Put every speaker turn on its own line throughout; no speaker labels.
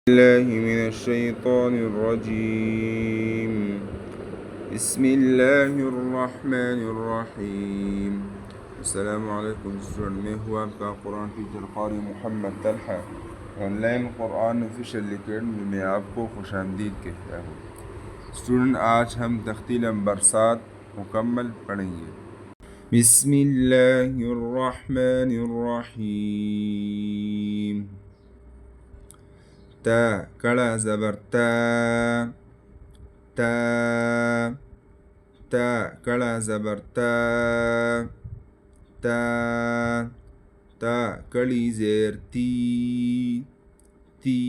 الله من الشيطان الرجيم. بسم الله الرحمن الرحيम. السلام عليكम स्टूडेंट, मैं हूँ आपका कुरान टीचर क़ारी मोहम्मद तलहा। ऑनलाइन कुरान ऑफिशियल अकेडमी में आपको खुशामदीद कहता हूँ। स्टूडेंट, आज हम तख्ती नंबर 7 मुकम्मल पढ़ेंगे। बिस्मिल्लाहिर्रहमानिर्रहीम। ता कड़ा ज़बर ता, ता ता कड़ा ज़बर ता, ता ता कड़ी ज़ेर ती, ती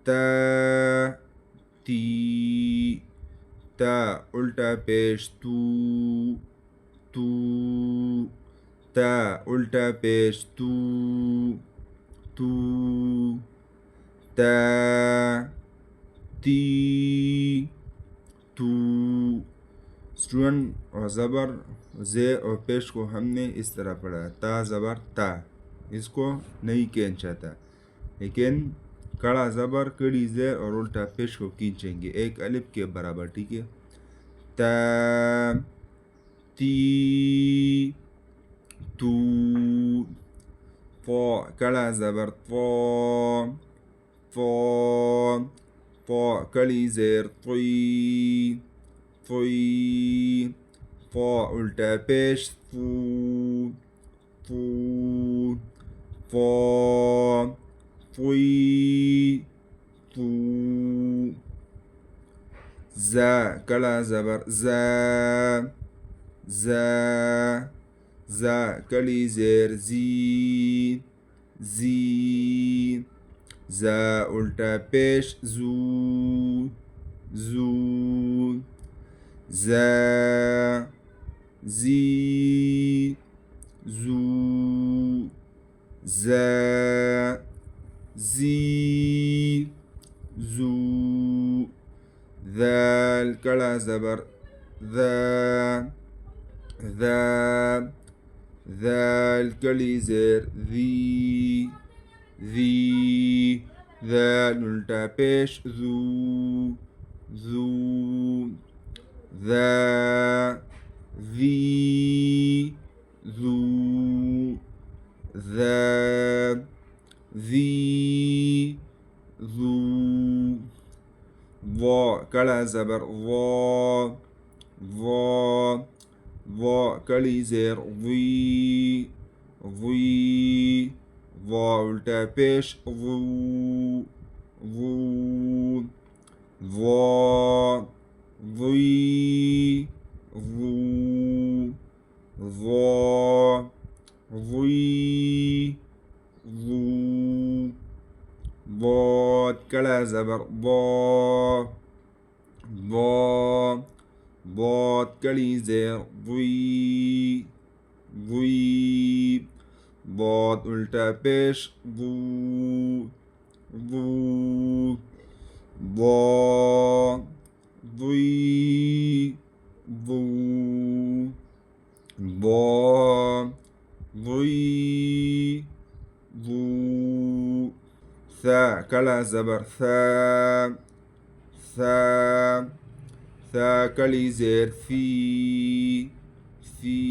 ता ती ता उल्टा पेश तू, तू ता उल्टा पेश तू, तू ता ती तू। स्टूडेंट, और ज़बर जे और पेश को हमने इस तरह पढ़ा, ता ज़बर ता, इसको नहीं खींचा था, लेकिन कड़ा ज़बर कड़ी ज़ेर और उल्टा पेश को खींचेंगे एक अलिफ के बराबर। ठीक है। ता ती तू। फ़ो कड़ा ज़बर फ़ो, फ़ो फ़ो कड़ी ज़ेर फ़ुई, फ़ुई फ़ो उल्टा पेश फ़ू, फ़ू फ़ो फ़ुई फ़ू। ज़ा कड़ा ज़बर ज़ा, ज़ा ज़ा कड़ी ज़ेर ज़ी, ज़ी ज़ा उल्टा पेश ज़ू, ज़ू ज़ा ज़ी ज़ू ज़ा ज़ी ज़ू। ذال कड़ा ज़बर ذا, ذا ذال कड़ी ज़ेर ذी, ذी ذال उल्टा पेश ज़ू, ज़ू ذا ذी ذू ذا ذी ذू। वो कड़ा ज़बर वो, वो वो कड़ी ज़ेर वी, वी वो उल्टा पेश वू, वू वो वी वू वो वी वू। बहुत कड़ा ज़बर बो, बो बहुत कड़ी ज़ेर बुई, बुई बहुत उल्टा पेश बू, बू बो बुई बू बो बुई बू। ثا कड़ा ज़बर ثا, ثا ثا कड़ी ज़ेर फ़ी, फ़ी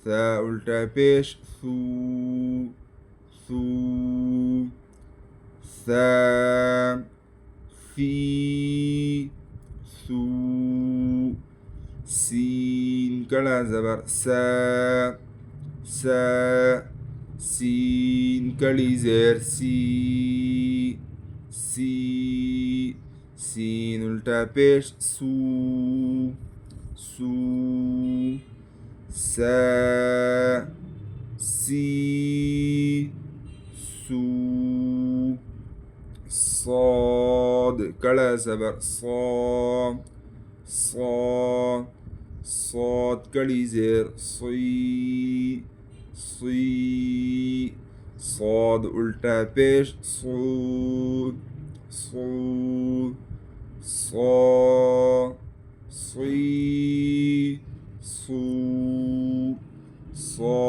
ثا उल्टा पेश ثू, ثू ثا फ़ी ثू। सीन कड़ा ज़बर सा, सा सीन कड़ी ज़ेर सी, सी सीन उल्टा पेश सू, सू सा सी सू। صاد कड़ा ज़बर صا, صا صاد कड़ी ज़ेर صي, صي صاد उल्टा पेश صو, صو صا صي صو صا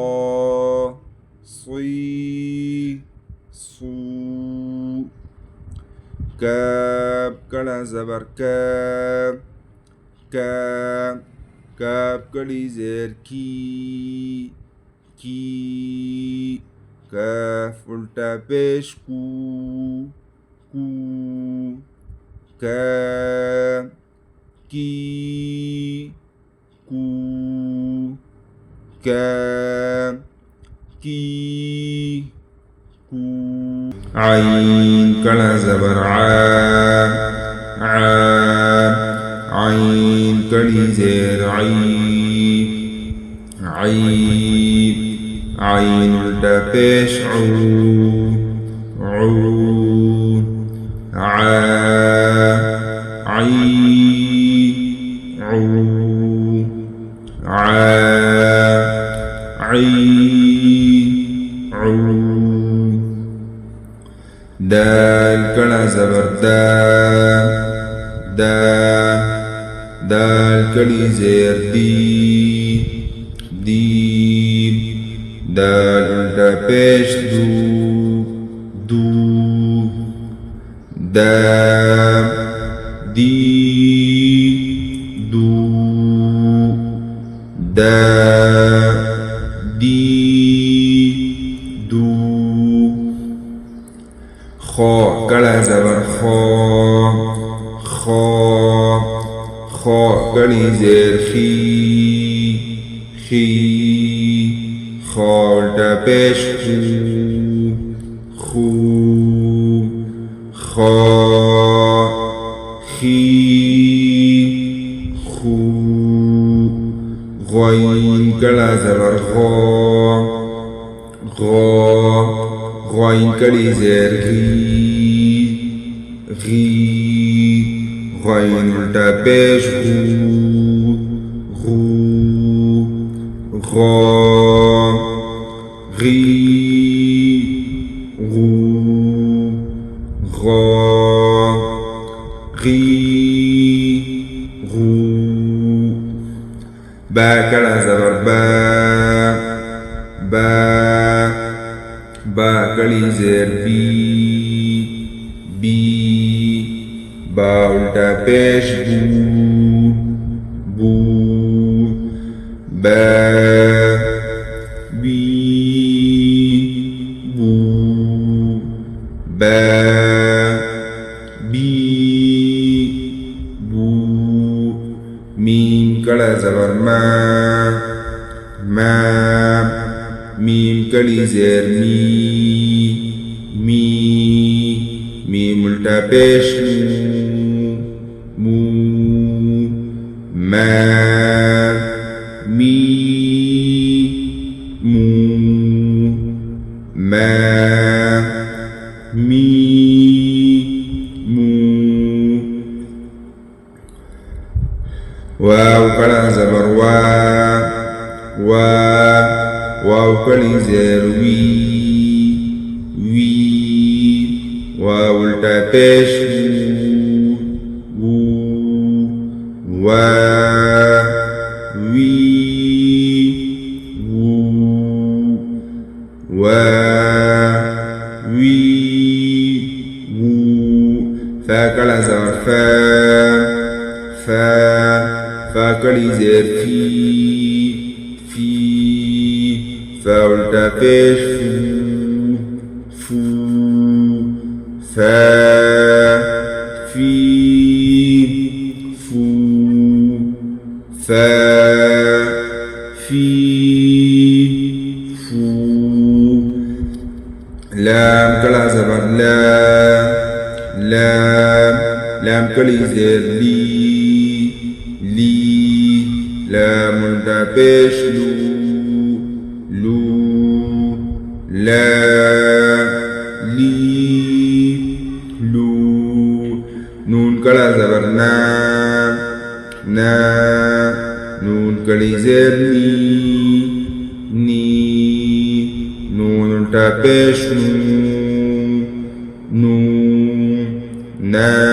صي صو كاب كلا زبر كاب كاب كاب كلي زير كي كي كاف التا بيش كو كو كاب كي كو كاب كي كو عين كلا زبر عام عام عين كلي زير عيب عيب عين التبش عو عو عين عو عين عو دال كلا زبر دال دال دال كلي زير دي دي دال التا بيش دو دو دام دي دو دام دي دو خو كلا زبر خو خو خو كلي زير خي خي خو التا بيش خو خو خي خو غوين كلا زبر غو غو غوين كلي زير غي غي غوين التا بيش غو غو غي غو غو غي غو با كلا زبر با با با كلي زير بي بي با التا بيش بو بو با بي بو با بي بو ميم كلا زبر ما ما ميم كلي زير مي مي ميم التا بيش مو ما مي مو ما مي مو واو كلا زبر واو كلي زير وي وي واو التا بيش وو وا وي وو وا وي وو فا كلا زبر فا كلي زير في فا التا بيش فو فا في فو فا في فو لام كلا زبر لام كلي زير لي لام التا بيش لو لا لي لو نون كلا زبر نا نون كلي زير ني نون التا بيش نو نا